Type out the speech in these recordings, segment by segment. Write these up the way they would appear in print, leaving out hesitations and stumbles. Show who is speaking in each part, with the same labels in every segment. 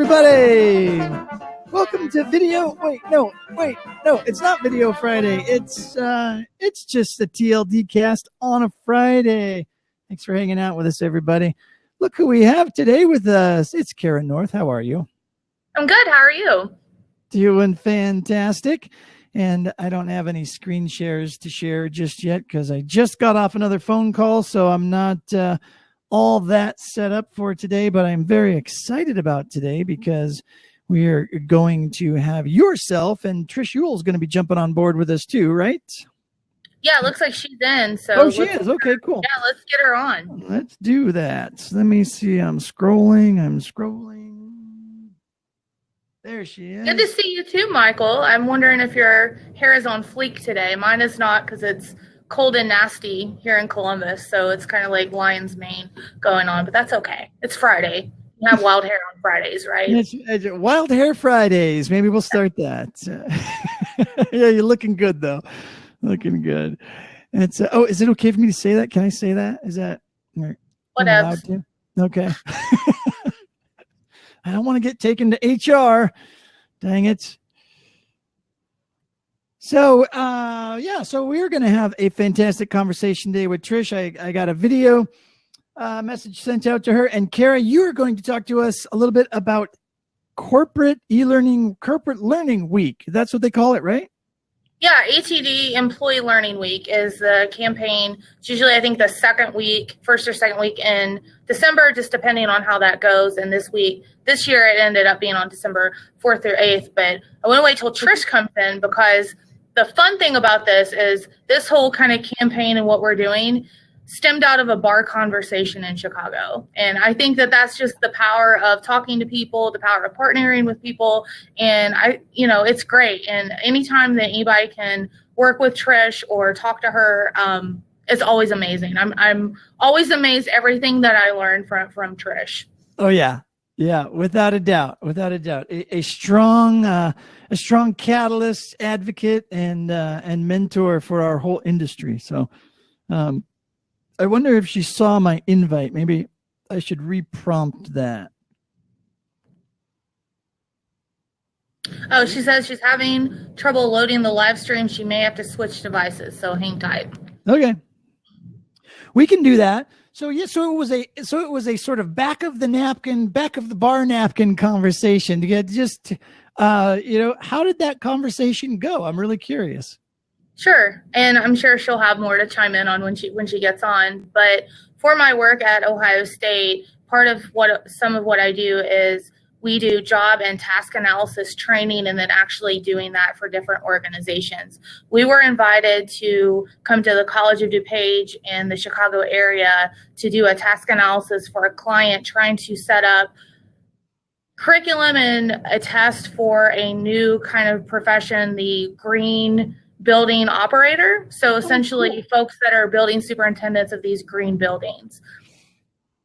Speaker 1: everybody. Welcome to video. No, it's not Video Friday. It's just a TLD cast on a Friday. Thanks for hanging out with us, everybody. Look who we have today with us. It's Cara North. How are you?
Speaker 2: I'm good. How are you?
Speaker 1: Doing fantastic. And I don't have any screen shares to share just yet because I just got off another phone call, so I'm not all that set up for today, but I'm very excited about today because we are going to have yourself, and Trish Uhl is going to be jumping on board with us too, right?
Speaker 2: Yeah, it looks like she's in. So
Speaker 1: oh, she is. Okay, cool.
Speaker 2: Yeah, let's get her on.
Speaker 1: Let's do that. Let me see. I'm scrolling. There she is.
Speaker 2: Good to see you too, Michael. I'm wondering if your hair is on fleek today. Mine is not because it's cold and nasty here in Columbus, so it's kind of like lion's mane going on, but that's okay. It's Friday. You have wild hair on Fridays, right?
Speaker 1: It's Wild Hair Fridays. Maybe we'll start that. Yeah, you're looking good though. Looking good. And it's oh, is it okay for me to say that? Can I say that? Is that
Speaker 2: whatever?
Speaker 1: Okay. I don't want to get taken to HR. Dang it. So, so we're going to have a fantastic conversation today with Trish. I got a video message sent out to her. And Cara, you are going to talk to us a little bit about corporate learning week. That's what they call it, right?
Speaker 2: Yeah, ATD Employee Learning Week is the campaign. It's usually, I think, the first or second week in December, just depending on how that goes. And this year, it ended up being on December 4th or 8th. But I want to wait till Trish comes in because the fun thing about this is this whole kind of campaign and what we're doing stemmed out of a bar conversation in Chicago. And I think that that's just the power of talking to people, the power of partnering with people. And it's great. And anytime that anybody can work with Trish or talk to her, it's always amazing. I'm always amazed everything that I learned from Trish.
Speaker 1: Oh yeah. Yeah. Without a doubt, a strong catalyst, advocate, and mentor for our whole industry. So, I wonder if she saw my invite. Maybe I should re-prompt that.
Speaker 2: Oh, she says she's having trouble loading the live stream. She may have to switch devices, so hang tight.
Speaker 1: Okay. We can do that. So it was a sort of back of the bar napkin conversation to get just how did that conversation go? I'm really curious.
Speaker 2: Sure. And I'm sure she'll have more to chime in on when she gets on. But for my work at Ohio State, part of some of what I do is we do job and task analysis training and then actually doing that for different organizations. We were invited to come to the College of DuPage in the Chicago area to do a task analysis for a client trying to set up curriculum and a test for a new kind of profession, the green building operator. So essentially folks that are building superintendents of these green buildings.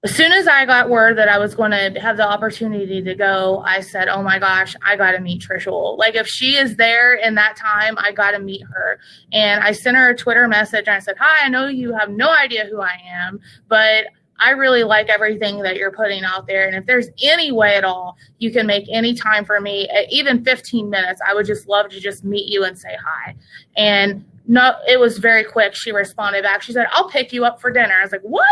Speaker 2: As soon as I got word that I was going to have the opportunity to go, I said, oh my gosh, I got to meet Trish Uhl. Like if she is there in that time, I got to meet her. And I sent her a Twitter message and I said, hi, I know you have no idea who I am, but I really like everything that you're putting out there. And if there's any way at all you can make any time for me, even 15 minutes, I would just love to just meet you and say hi. And no, it was very quick. She responded back. She said, I'll pick you up for dinner. I was like, what?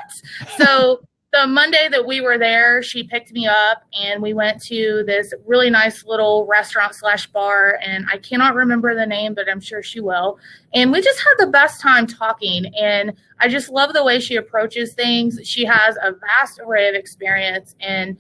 Speaker 2: So the Monday that we were there, she picked me up and we went to this really nice little restaurant / bar. And I cannot remember the name, but I'm sure she will. And we just had the best time talking. And I just love the way she approaches things. She has a vast array of experience. And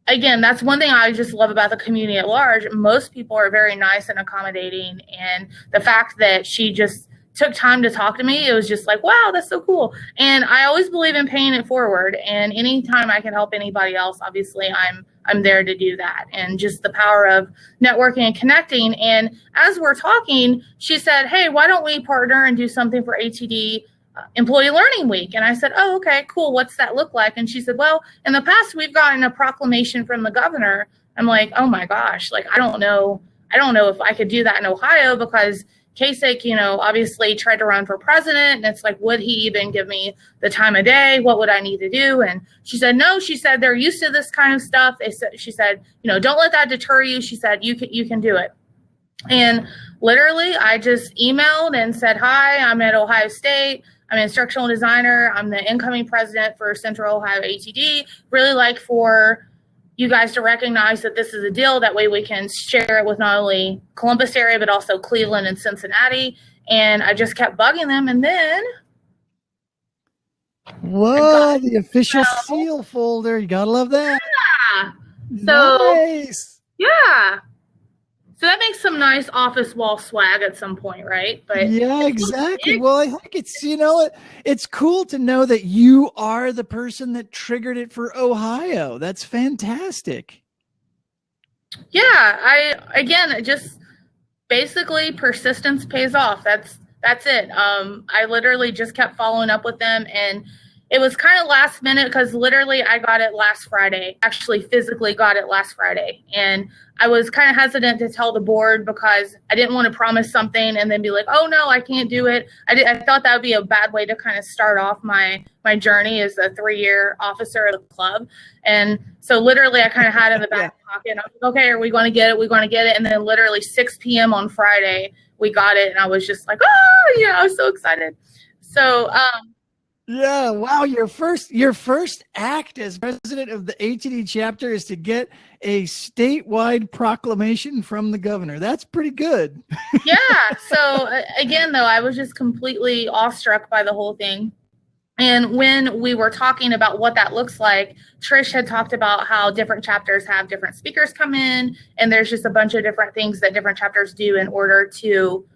Speaker 2: again, that's one thing I just love about the community at large. Most people are very nice and accommodating. And the fact that she just took time to talk to me, it was just like, wow, that's so cool. And I always believe in paying it forward. And anytime I can help anybody else, obviously I'm there to do that. And just the power of networking and connecting. And as we're talking, she said, hey, why don't we partner and do something for ATD Employee Learning Week? And I said, oh, okay, cool. What's that look like? And she said, well, in the past, we've gotten a proclamation from the governor. I'm like, oh my gosh, like, I don't know if I could do that in Ohio because Kasich, obviously tried to run for president, and it's like, would he even give me the time of day? What would I need to do? And she said, no. She said, they're used to this kind of stuff. She said, don't let that deter you. She said, you can do it. And literally, I just emailed and said, hi, I'm at Ohio State. I'm an instructional designer. I'm the incoming president for Central Ohio ATD. Really like for you guys to recognize that this is a deal. That way we can share it with not only Columbus area, but also Cleveland and Cincinnati. And I just kept bugging them. And then.
Speaker 1: Whoa, the official seal folder. You got to love that.
Speaker 2: Yeah. So,
Speaker 1: nice.
Speaker 2: Yeah. So that makes some nice office wall swag at some point, right? But
Speaker 1: yeah, exactly. Well, I think it's, it's cool to know that you are the person that triggered it for Ohio. That's fantastic.
Speaker 2: Yeah, just basically persistence pays off. That's it. I literally just kept following up with them, and it was kind of last minute because literally I got it last Friday, actually physically got it last Friday. And I was kind of hesitant to tell the board because I didn't want to promise something and then be like, oh no, I can't do it. I thought that would be a bad way to kind of start off my journey as a 3-year officer of the club. And so literally I kind of had it in the back pocket. And I was like, okay, are we going to get it? We're going to get it. And then literally 6 p.m. on Friday, we got it. And I was just like, oh yeah, I was so excited. So,
Speaker 1: yeah, wow, your first act as president of the ATD chapter is to get a statewide proclamation from the governor. That's pretty good.
Speaker 2: Yeah, so again, though, I was just completely awestruck by the whole thing. And when we were talking about what that looks like, Trish had talked about how different chapters have different speakers come in, and there's just a bunch of different things that different chapters do in order to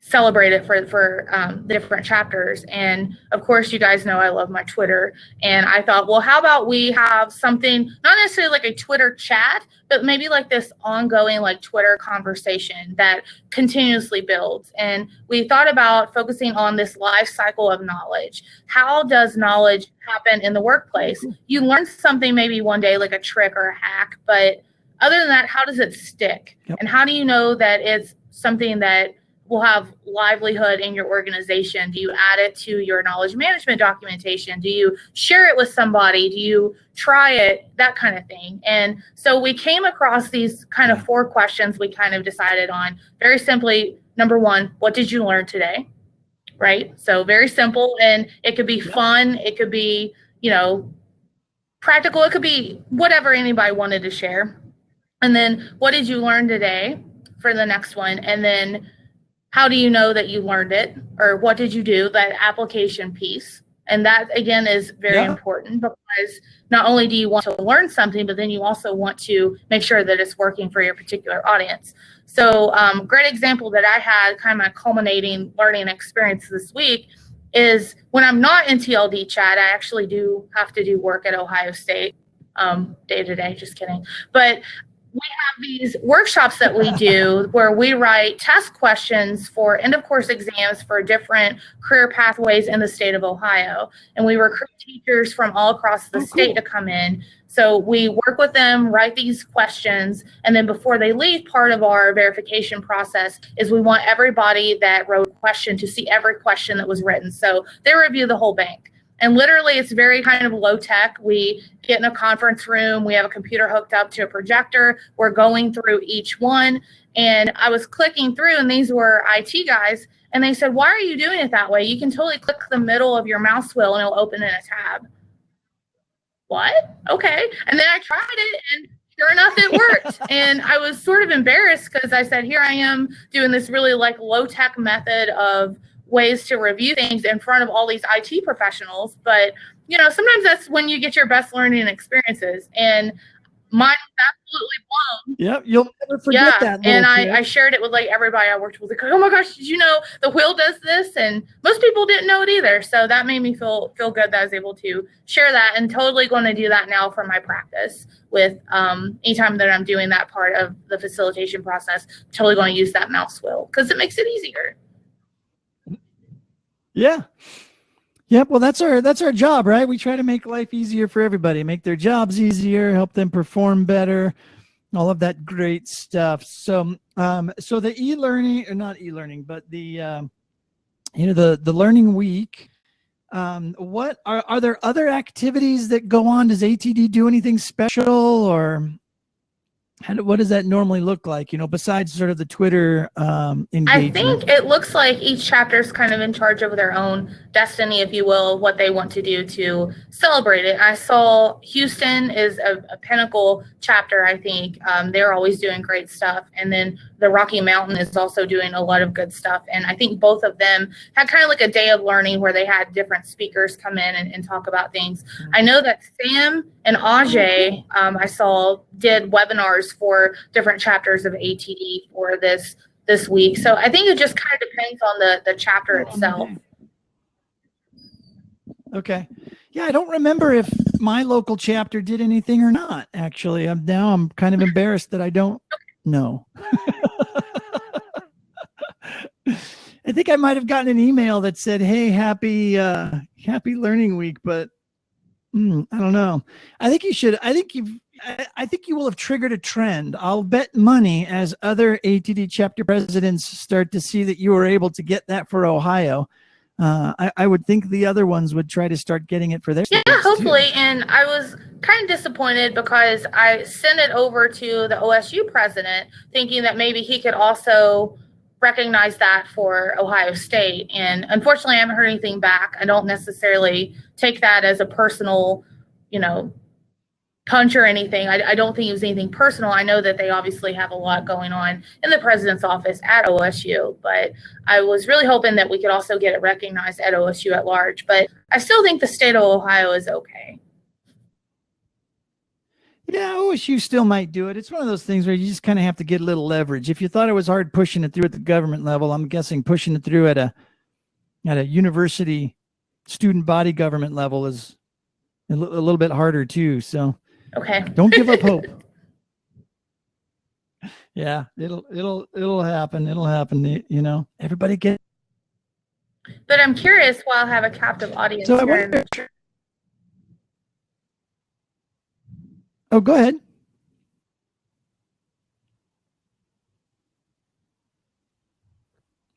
Speaker 2: celebrate it for the different chapters. And of course, you guys know I love my Twitter. And I thought, well, how about we have something, not necessarily like a Twitter chat, but maybe like this ongoing like Twitter conversation that continuously builds. And we thought about focusing on this life cycle of knowledge. How does knowledge happen in the workplace? You learn something maybe one day, like a trick or a hack, but other than that, how does it stick? Yep. And how do you know that it's something that will have livelihood in your organization? Do you add it to your knowledge management documentation? Do you share it with somebody? Do you try it? That kind of thing. And so we came across these kind of 4 questions we kind of decided on. Very simply, number 1, what did you learn today? Right? So very simple, and it could be fun. It could be, practical. It could be whatever anybody wanted to share. And then what did you learn today for the next one? And then how do you know that you learned it, or what did you do, that application piece? And that, again, is very important, because not only do you want to learn something, but then you also want to make sure that it's working for your particular audience. So great example that I had, kind of my culminating learning experience this week, is when I'm not in TLD chat, I actually do have to do work at Ohio State day to day, just kidding. But we have these workshops that we do where we write test questions for end of course exams for different career pathways in the state of Ohio. And we recruit teachers from all across the state to come in. So we work with them, write these questions, and then before they leave, part of our verification process is we want everybody that wrote a question to see every question that was written. So they review the whole bank. And literally, it's very kind of low tech. We get in a conference room. We have a computer hooked up to a projector. We're going through each one. And I was clicking through, and these were IT guys. And they said, why are you doing it that way? You can totally click the middle of your mouse wheel, and it'll open in a tab. What? Okay. And then I tried it, and sure enough, it worked. And I was sort of embarrassed because I said, here I am doing this really like low tech method of ways to review things in front of all these IT professionals. But, sometimes that's when you get your best learning experiences. And mine was absolutely blown.
Speaker 1: Yep, you'll never forget that.
Speaker 2: And I shared it with like everybody I worked with. Like, oh my gosh, did you know the wheel does this? And most people didn't know it either. So that made me feel good that I was able to share that, and totally going to do that now for my practice with anytime that I'm doing that part of the facilitation process. Totally going to use that mouse wheel because it makes it easier.
Speaker 1: Yeah. Yep. Well, that's our job, right? We try to make life easier for everybody, make their jobs easier, help them perform better. all of that great stuff. So, so the e-learning, or not e-learning, but the the learning week. What are there other activities that go on? Does ATD do anything special, or what does that normally look like? Besides sort of the Twitter engagement.
Speaker 2: I think it looks like each chapter is kind of in charge of their own destiny, if you will, what they want to do to celebrate it. I saw Houston is a pinnacle chapter, I think. They're always doing great stuff. And then the Rocky Mountain is also doing a lot of good stuff. And I think both of them had kind of like a day of learning where they had different speakers come in and talk about things. Mm-hmm. I know that Sam and Ajay, I saw, did webinars for different chapters of ATD for this week. So I think it just kind of depends on the chapter itself.
Speaker 1: Okay. Yeah, I don't remember if my local chapter did anything or not, actually. I'm kind of embarrassed that I don't know. I think I might have gotten an email that said, "Hey, happy learning week," but I don't know. I think you should. I think you will have triggered a trend. I'll bet money as other ATD chapter presidents start to see that you were able to get that for Ohio. I would think the other ones would try to start getting it for their
Speaker 2: states hopefully too. And I was kind of disappointed because I sent it over to the OSU president thinking that maybe he could also recognize that for Ohio State. And unfortunately, I haven't heard anything back. I don't necessarily take that as a personal, punch or anything. I don't think it was anything personal. I know that they obviously have a lot going on in the president's office at OSU, but I was really hoping that we could also get it recognized at OSU at large. But I still think the state of Ohio is okay.
Speaker 1: Yeah, OSU still might do it. It's one of those things where you just kind of have to get a little leverage. If you thought it was hard pushing it through at the government level, I'm guessing pushing it through at a university student body government level is a little bit harder too. So
Speaker 2: okay,
Speaker 1: don't give up hope. Yeah, it'll happen. It'll happen. Everybody get.
Speaker 2: But I'm curious. While I have a captive audience
Speaker 1: so
Speaker 2: here.
Speaker 1: Oh, go ahead.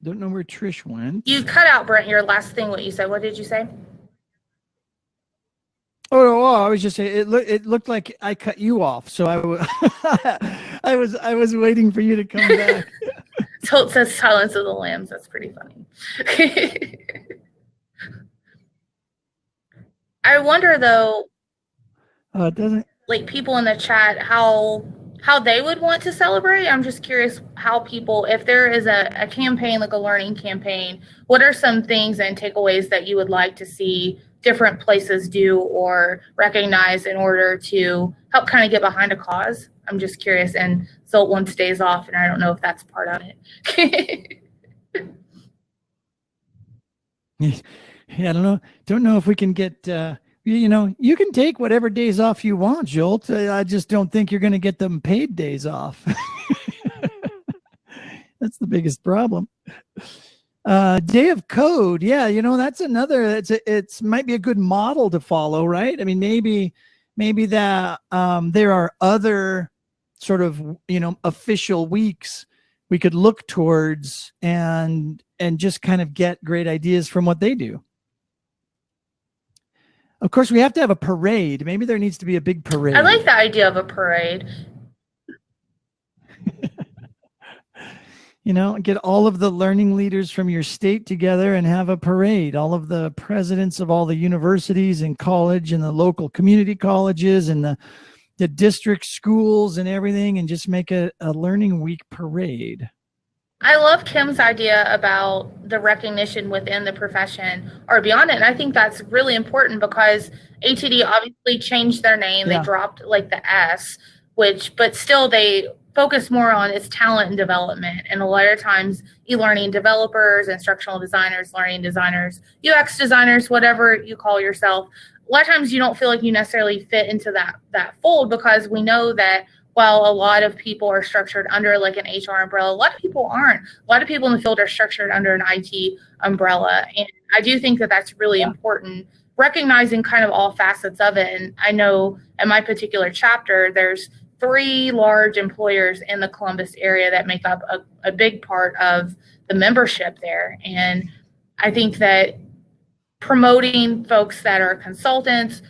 Speaker 1: Don't know where Trish went.
Speaker 2: You cut out, Brent, your last thing, what you said. What did you say?
Speaker 1: Oh, I was just saying it looked like I cut you off. So I was waiting for you to come back.
Speaker 2: So it says Silence of the Lambs. That's pretty funny. I wonder though.
Speaker 1: It doesn't.
Speaker 2: Like people in the chat, how they would want to celebrate. I'm just curious how people, if there is a campaign, like a learning campaign, what are some things and takeaways that you would like to see different places do or recognize in order to help kind of get behind a cause? I'm just curious. And Zolt wants days off, and I don't know if that's part of it.
Speaker 1: Yeah, I don't know if we can get you can take whatever days off you want, Jolt. I just don't think you're going to get them paid days off. That's the biggest problem. Day of Code. Yeah, that's another, it's might be a good model to follow, right? I mean, maybe that there are other sort of, official weeks we could look towards and just kind of get great ideas from what they do. Of course, we have to have a parade. Maybe there needs to be a big parade.
Speaker 2: I like the idea of a parade.
Speaker 1: Get all of the learning leaders from your state together and have a parade. All of the presidents of all the universities and college and the local community colleges and the district schools and everything, and just make a learning week parade.
Speaker 2: I love Kim's idea about the recognition within the profession or beyond it. And I think that's really important because ATD obviously changed their name. Yeah. They dropped like the S, but still they focus more on its talent and development. And a lot of times e-learning developers, instructional designers, learning designers, UX designers, whatever you call yourself, a lot of times you don't feel like you necessarily fit into that fold, because we know that while a lot of people are structured under like an HR umbrella, a lot of people aren't. A lot of people in the field are structured under an IT umbrella. And I do think that that's really important, recognizing kind of all facets of it. And I know in my particular chapter, there's three large employers in the Columbus area that make up a big part of the membership there. And I think that promoting folks that are consultants,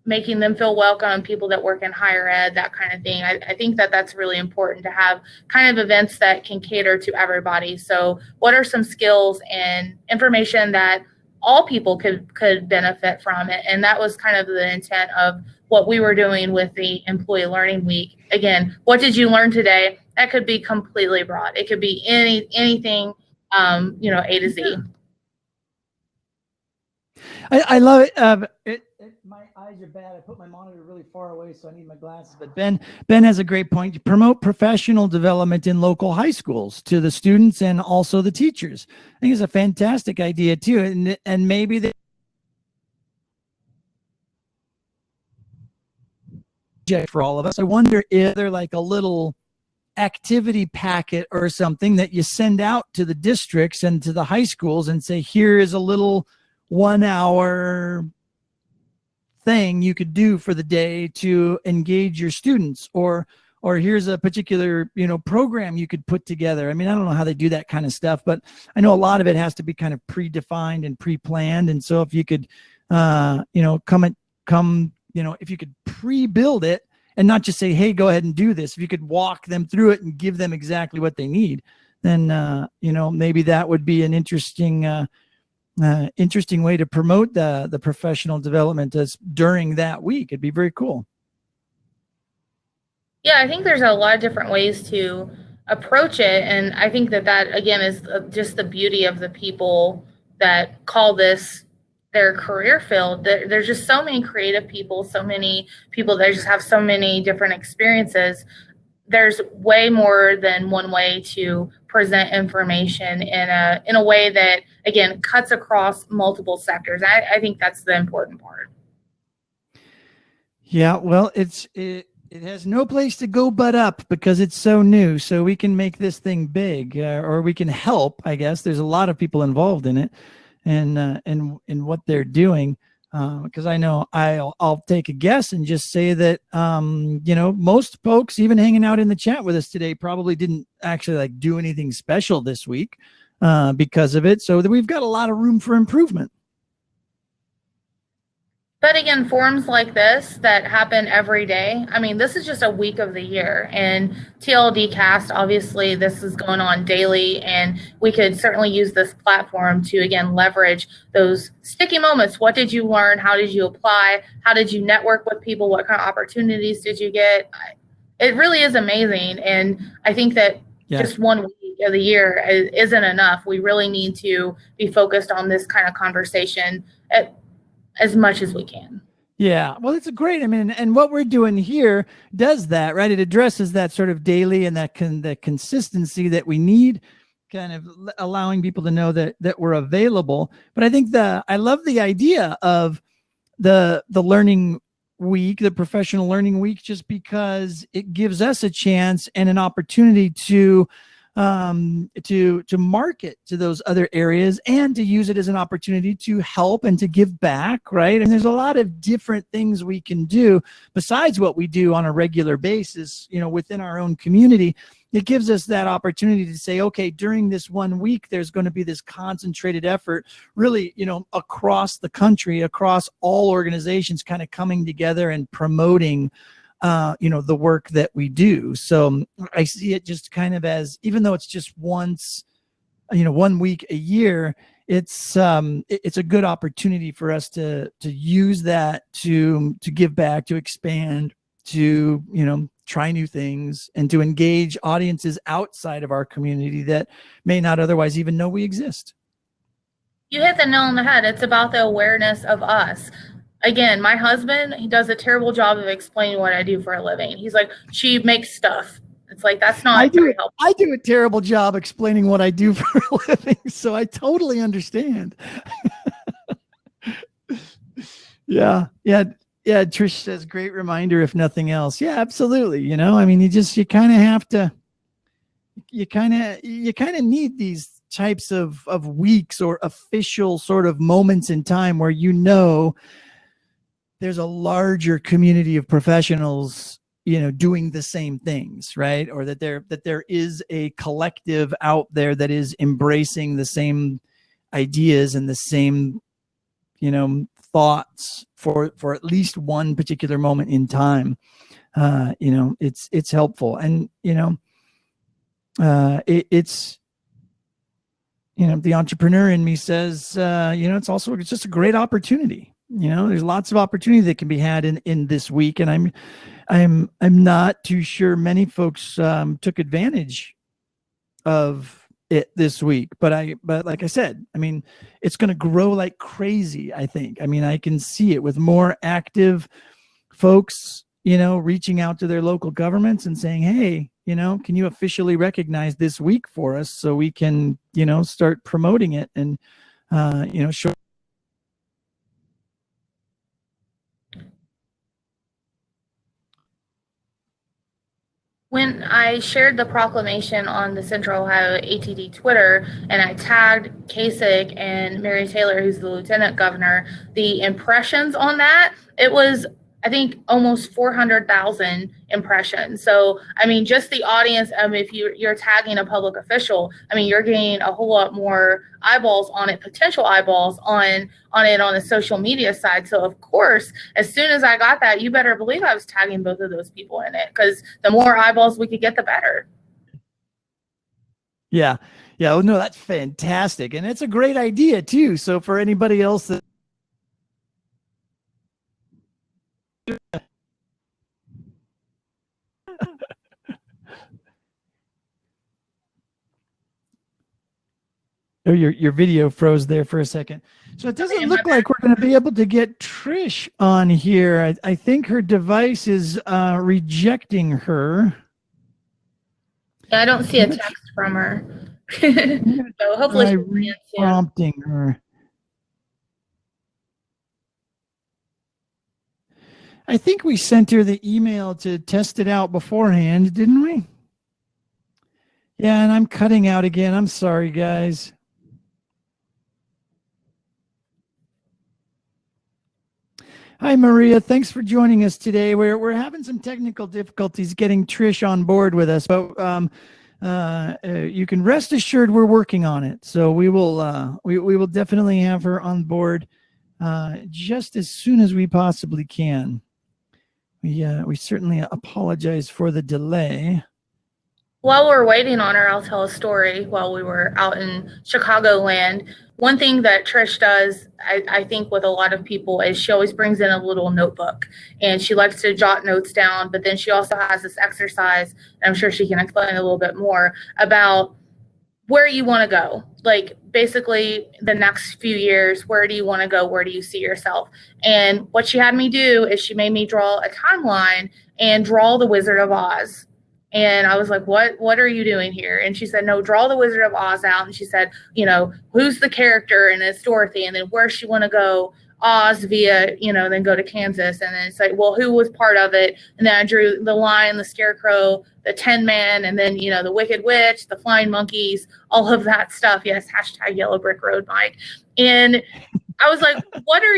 Speaker 2: making them feel welcome, people that work in higher ed, that kind of thing. I think that that's really important to have kind of events that can cater to everybody. So what are some skills and information that all people could benefit from it? And that was kind of the intent of what we were doing with the Employee Learning Week. Again, what did you learn today? That could be completely broad. It could be anything, A to Z.
Speaker 1: I love it. My eyes are bad. I put my monitor really far away, so I need my glasses. But Ben has a great point. You promote professional development in local high schools to the students and also the teachers. I think it's a fantastic idea too. And maybe the for all of us. I wonder if they're like a little activity packet or something that you send out to the districts and to the high schools and say, here is a little 1 hour thing you could do for the day to engage your students, or here's a particular program you could put together. I mean, I don't know how they do that kind of stuff, but I know a lot of it has to be kind of predefined and pre-planned. And so if you could if you could pre-build it and not just say, hey, go ahead and do this, if you could walk them through it and give them exactly what they need, then maybe that would be an interesting way to promote the professional development during that week. It'd be very cool.
Speaker 2: Yeah, I think there's a lot of different ways to approach it. And I think that again, is just the beauty of the people that call this their career field. There's just so many creative people, so many people that just have so many different experiences. There's way more than one way to present information in a way that, again, cuts across multiple sectors. I think that's the important part.
Speaker 1: Yeah, well, it has no place to go but up because it's so new. So we can make this thing big, or we can help. I guess there's a lot of people involved in it, and what they're doing. Because I know I'll take a guess and just say that most folks, even hanging out in the chat with us today, probably didn't actually do anything special this week because of it. So we've got a lot of room for improvement.
Speaker 2: But again, forums like this that happen every day, I mean, this is just a week of the year. And TLD Cast, obviously, this is going on daily. And we could certainly use this platform to, again, leverage those sticky moments. What did you learn? How did you apply? How did you network with people? What kind of opportunities did you get? It really is amazing. And I think that just 1 week of the year isn't enough. We really need to be focused on this kind of conversation as much as we can.
Speaker 1: Yeah, well, it's great. I mean, and what we're doing here does that, right? It addresses that sort of daily and that the consistency that we need, kind of allowing people to know that we're available. But I think I love the idea of the learning week, the professional learning week, just because it gives us a chance and an opportunity to market to those other areas and to use it as an opportunity to help and to give back, right? And there's a lot of different things we can do besides what we do on a regular basis, within our own community. It gives us that opportunity to say, okay, during this 1 week, there's going to be this concentrated effort, really, across the country, across all organizations, kind of coming together and promoting the work that we do. So I see it just kind of as, even though it's just once, 1 week a year, it's a good opportunity for us to use that to give back, to expand, to, try new things, and to engage audiences outside of our community that may not otherwise even know we exist.
Speaker 2: You hit the nail on the head. It's about the awareness of us. Again, my husband, he does a terrible job of explaining what I do for a living. He's like, she makes stuff. It's like, that's not very helpful.
Speaker 1: I do a terrible job explaining what I do for a living, so I totally understand. Yeah. Trish says, great reminder, if nothing else. Yeah, absolutely. I mean, you kind of have to, you kind of need these types of weeks or official sort of moments in time where there's a larger community of professionals doing the same things, right? Or that there is a collective out there that is embracing the same ideas and the same, thoughts for at least one particular moment in time. It's helpful. And, it's, the entrepreneur in me says, it's just a great opportunity. There's lots of opportunity that can be had in this week. And I'm not too sure many folks took advantage of it this week, but like I said, it's going to grow like crazy. I think, I can see it with more active folks, reaching out to their local governments and saying, hey, can you officially recognize this week for us so we can, start promoting it and, show.
Speaker 2: When I shared the proclamation on the Central Ohio ATD Twitter and I tagged Kasich and Mary Taylor, who's the lieutenant governor, the impressions on that, it was, I think, almost 400,000 impressions. So, just the audience, if you're tagging a public official, you're getting a whole lot more eyeballs on it, potential eyeballs on it on the social media side. So, of course, as soon as I got that, you better believe I was tagging both of those people in it, because the more eyeballs we could get, the better.
Speaker 1: Yeah. Yeah. Well, no, that's fantastic. And it's a great idea, too. So for anybody else that, oh, your video froze there for a second. So it doesn't look like we're going to be able to get Trish on here. I think her device is rejecting her.
Speaker 2: Yeah, I don't see a text from her. So hopefully she's
Speaker 1: prompting her. I think we sent her the email to test it out beforehand, didn't we? Yeah, and I'm cutting out again. I'm sorry, guys. Hi, Maria. Thanks for joining us today. We're having some technical difficulties getting Trish on board with us, but you can rest assured we're working on it. So we will definitely have her on board just as soon as we possibly can. We certainly apologize for the delay.
Speaker 2: While we're waiting on her, I'll tell a story. While we were out in Chicagoland, one thing that Trish does, I think with a lot of people, is she always brings in a little notebook, and she likes to jot notes down, but then she also has this exercise, and I'm sure she can explain a little bit more about where you want to go. Like, basically the next few years, where do you want to go? Where do you see yourself? And what she had me do is she made me draw a timeline and draw the Wizard of Oz. And I was like, what are you doing here? And she said, no, draw the Wizard of Oz out. And she said, who's the character? And it's Dorothy. And then where she want to go, Oz via, then go to Kansas. And then it's like, well, who was part of it? And then I drew the Lion, the Scarecrow, the Tin Man, and then, the Wicked Witch, the Flying Monkeys, all of that stuff. Yes, hashtag Yellow Brick Road, Mike. And I was like, what are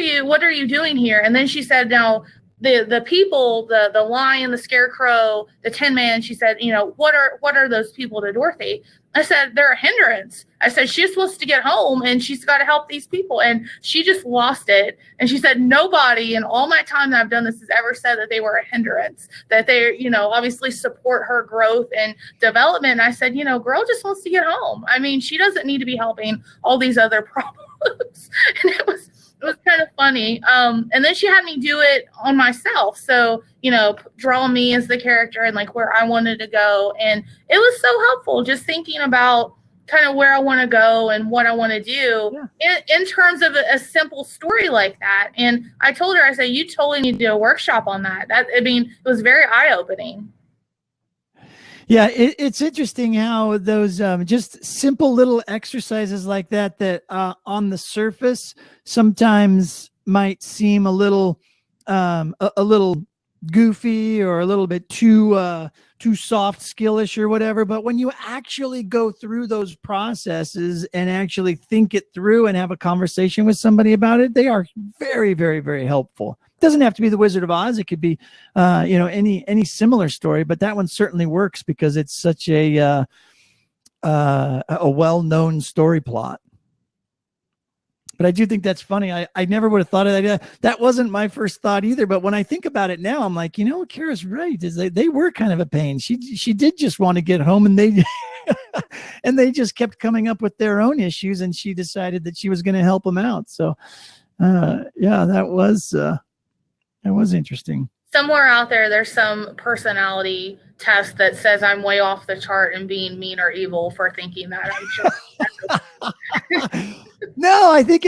Speaker 2: you doing here? And then she said, now, the people, the Lion, the Scarecrow, the Tin Man, she said, what are those people to Dorothy? I said, they're a hindrance. I said, she's supposed to get home and she's got to help these people. And she just lost it. And she said, nobody in all my time that I've done this has ever said that they were a hindrance, that they, obviously support her growth and development. And I said, girl just wants to get home. She doesn't need to be helping all these other problems. And it was kind of funny. And then she had me do it on myself. So, draw me as the character and like where I wanted to go. And it was so helpful just thinking about kind of where I want to go and what I want to do in terms of a simple story like that. And I told her, I said, you totally need to do a workshop on that. It was very eye-opening.
Speaker 1: Yeah, it's interesting how those just simple little exercises like that on the surface sometimes might seem a little goofy or a little bit too soft skillish or whatever. But when you actually go through those processes and actually think it through and have a conversation with somebody about it, they are very, very, very helpful. doesn't have to be the Wizard of Oz. It could be, any similar story, but that one certainly works because it's such a well-known story plot. But I do think that's funny. I never would have thought of that. That wasn't my first thought either. But when I think about it now, I'm like, Cara's right. Is they were kind of a pain. She did just want to get home, and they and they just kept coming up with their own issues, and she decided that she was going to help them out. So, that was interesting.
Speaker 2: Somewhere out there's some personality test that says I'm way off the chart and being mean or evil for thinking that. I'm sure.
Speaker 1: No, I think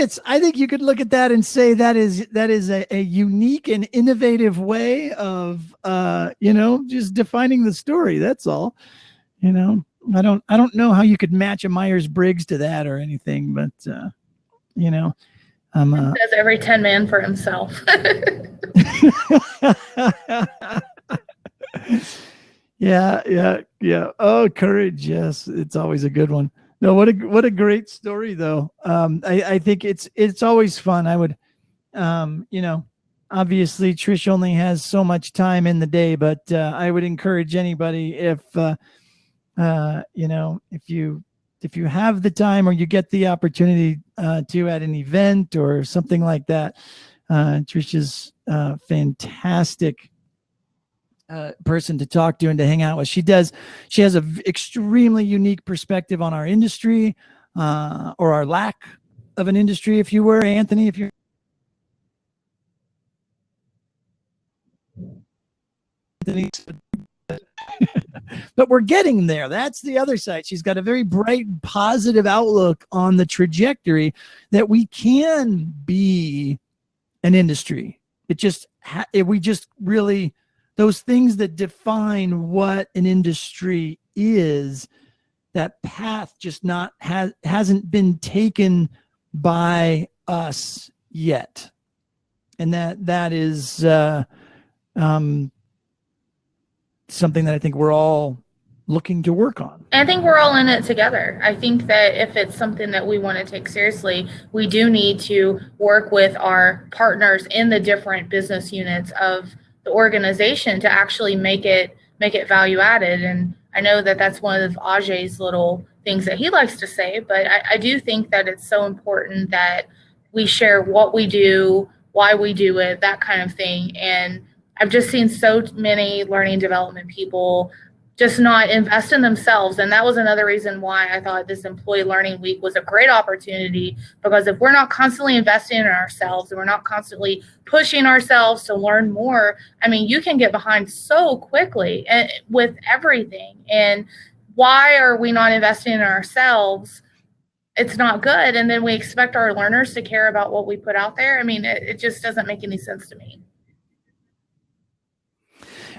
Speaker 1: you could look at that and say that is a unique and innovative way of just defining the story. That's all. I don't know how you could match a Myers-Briggs to that or anything, but
Speaker 2: says every 10 man for himself.
Speaker 1: Yeah. Oh, courage. Yes, it's always a good one. No, what a great story though. I think it's always fun. I would, obviously Trish only has so much time in the day, but I would encourage anybody if you have the time or you get the opportunity to at an event or something like that. Trish is fantastic person to talk to and to hang out with. She has an extremely unique perspective on our industry, or our lack of an industry, if you were, Anthony, if you're but we're getting there. That's the other side. She's got a very bright, positive outlook on the trajectory that we can be an industry. We just really, those things that define what an industry is, that path just hasn't been taken by us yet. And that is something that I think we're all looking to work on.
Speaker 2: I think we're all in it together. I think that if it's something that we want to take seriously, we do need to work with our partners in the different business units of the organization to actually make it value added. And I know that that's one of Ajay's little things that he likes to say, but I do think that it's so important that we share what we do, why we do it, that kind of thing. And I've just seen so many learning development people just not invest in themselves. And that was another reason why I thought this Employee Learning Week was a great opportunity, because if we're not constantly investing in ourselves and we're not constantly pushing ourselves to learn more, I mean, you can get behind so quickly with everything. And why are we not investing in ourselves? It's not good. And then we expect our learners to care about what we put out there. I mean, it just doesn't make any sense to me.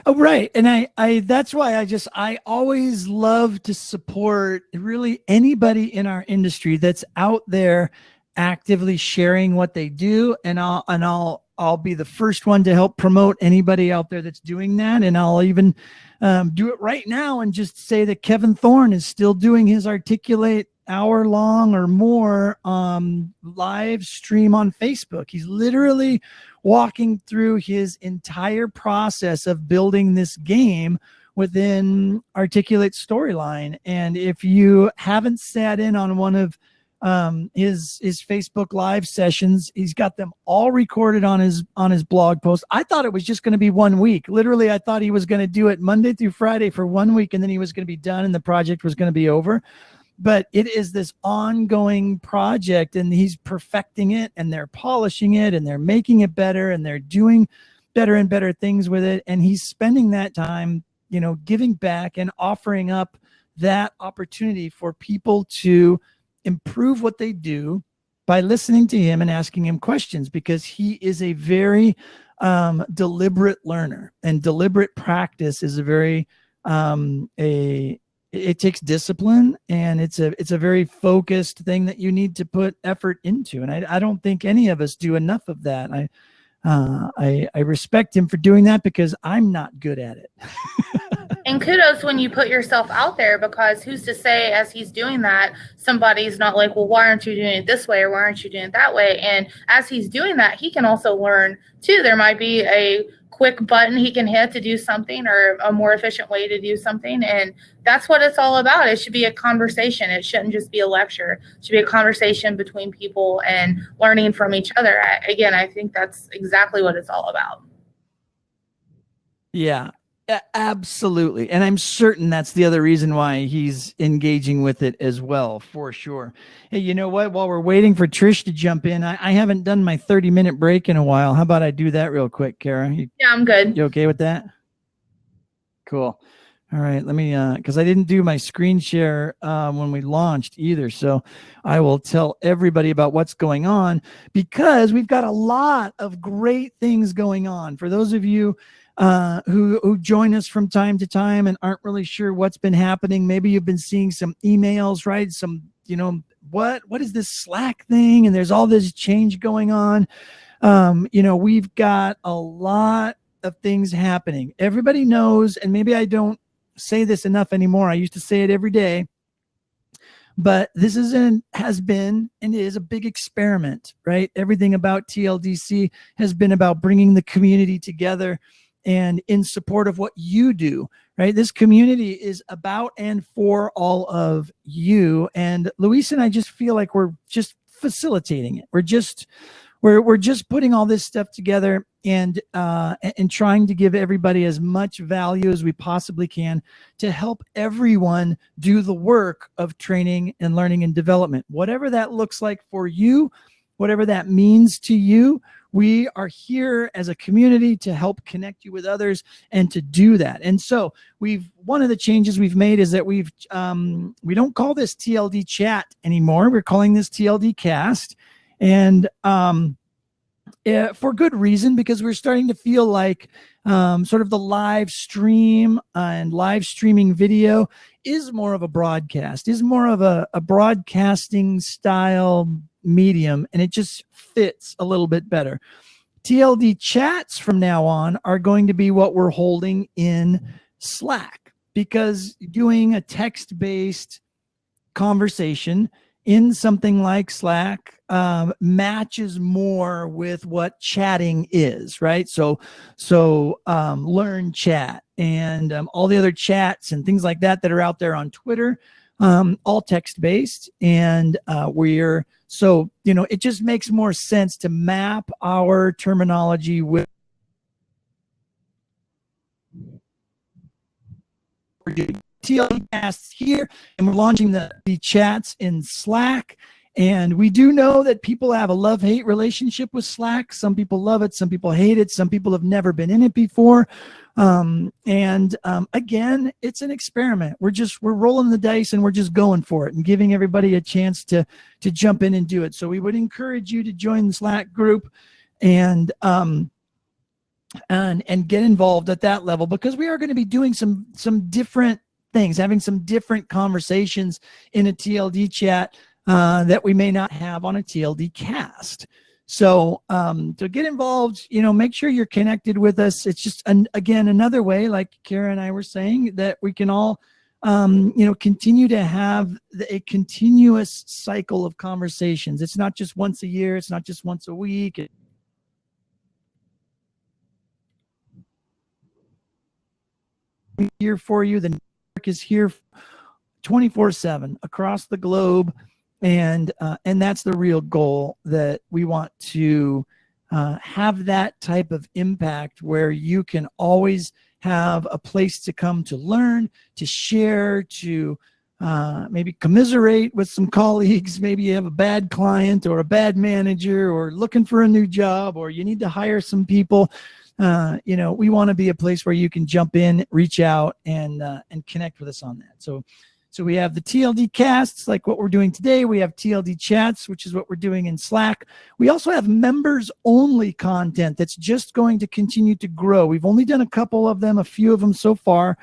Speaker 1: Oh, right. And I that's why I always love to support really anybody in our industry that's out there actively sharing what they do. And I'll be the first one to help promote anybody out there that's doing that. And I'll even do it right now and just say that Kevin Thorne is still doing his Articulate hour-long or more live stream on Facebook. He's literally walking through his entire process of building this game within Articulate Storyline. And if you haven't sat in on one of his Facebook live sessions, he's got them all recorded on his blog post. I thought it was just going to be 1 week. Literally, I thought he was going to do it Monday through Friday for 1 week, and then he was going to be done and the project was going to be over. But it is this ongoing project, and he's perfecting it, and they're polishing it, and they're making it better, and they're doing better and better things with it. And he's spending that time, giving back and offering up that opportunity for people to improve what they do by listening to him and asking him questions, because he is a very deliberate learner, and deliberate practice is a very it takes discipline, and it's a very focused thing that you need to put effort into. And I don't think any of us do enough of that. I respect him for doing that because I'm not good at it.
Speaker 2: And kudos when you put yourself out there, because who's to say as he's doing that, somebody's not like, well, why aren't you doing it this way, or why aren't you doing it that way? And as he's doing that, he can also learn too. There might be a quick button he can hit to do something, or a more efficient way to do something. And that's what it's all about. It should be a conversation. It shouldn't just be a lecture. It should be a conversation between people and learning from each other. Again, I think that's exactly what it's all about.
Speaker 1: Yeah. Absolutely. And I'm certain that's the other reason why he's engaging with it as well, for sure. Hey, you know what? While we're waiting for Trish to jump in, I haven't done my 30-minute break in a while. How about I do that real quick, Cara?
Speaker 2: Yeah, I'm good.
Speaker 1: You okay with that? Cool. All right. Let me, because I didn't do my screen share when we launched either. So I will tell everybody about what's going on, because we've got a lot of great things going on. For those of you who join us from time to time and aren't really sure what's been happening. Maybe you've been seeing some emails, right? Some, what is this Slack thing? And there's all this change going on. We've got a lot of things happening. Everybody knows, and maybe I don't say this enough anymore. I used to say it every day, but this has been and is a big experiment, right? Everything about TLDC has been about bringing the community together and in support of what you do, right? This community is about and for all of you. And Luis and I just feel like we're just facilitating it. We're just putting all this stuff together and trying to give everybody as much value as we possibly can to help everyone do the work of training and learning and development. Whatever that looks like for you, whatever that means to you, we are here as a community to help connect you with others and to do that. And so one of the changes we've made is that we don't call this TLD chat anymore. We're calling this TLD cast. And for good reason, because we're starting to feel like sort of the live stream and live streaming video is more of a broadcast, is more of a broadcasting style medium, and it just fits a little bit better. TLD chats from now on are going to be what we're holding in Slack, because doing a text-based conversation in something like Slack matches more with what chatting is, right? So Learn Chat and all the other chats and things like that are out there on Twitter, all text-based. And it just makes more sense to map our terminology with TLD casts here, and we're launching the chats in Slack. And we do know that people have a love-hate relationship with Slack. Some people love it, some people hate it, some people have never been in it before. Again, it's an experiment. We're rolling the dice and we're just going for it and giving everybody a chance to jump in and do it. So we would encourage you to join the Slack group and get involved at that level, because we are going to be doing some different things, having some different conversations in a TLD chat that we may not have on a TLD cast. So to get involved, make sure you're connected with us. It's just, again, another way, like Cara and I were saying, that we can all, continue to have a continuous cycle of conversations. It's not just once a year. It's not just once a week. Here for you. The network is here 24/7 across the globe. And that's the real goal, that we want to have that type of impact where you can always have a place to come to learn, to share, to maybe commiserate with some colleagues. Maybe you have a bad client or a bad manager, or looking for a new job, or you need to hire some people. We want to be a place where you can jump in, reach out, and connect with us on that. So we have the TLD casts, like what we're doing today. We have TLD chats, which is what we're doing in Slack. We also have members only content that's just going to continue to grow. We've only done a couple of them, a few of them so far,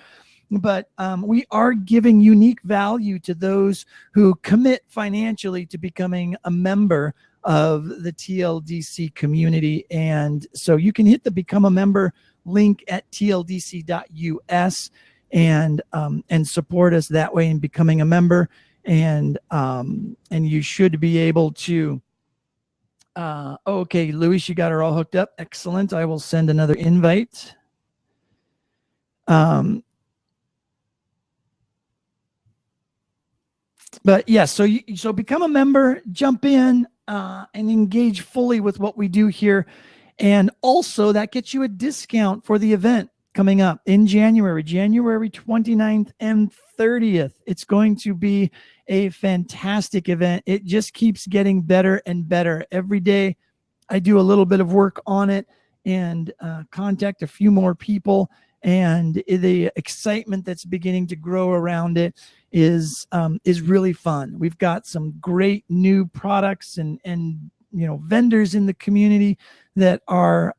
Speaker 1: but we are giving unique value to those who commit financially to becoming a member of the TLDC community. And so you can hit the become a member link at tldc.us and support us that way in becoming a member. And you should be able to okay, Luis, you got her all hooked up. Excellent. I will send another invite. But yeah, so become a member, jump in and engage fully with what we do here. And also that gets you a discount for the event coming up in January 29th and 30th. It's going to be a fantastic event. It just keeps getting better and better every day. I do a little bit of work on it and contact a few more people, and the excitement that's beginning to grow around it is really fun. We've got some great new products and vendors in the community that are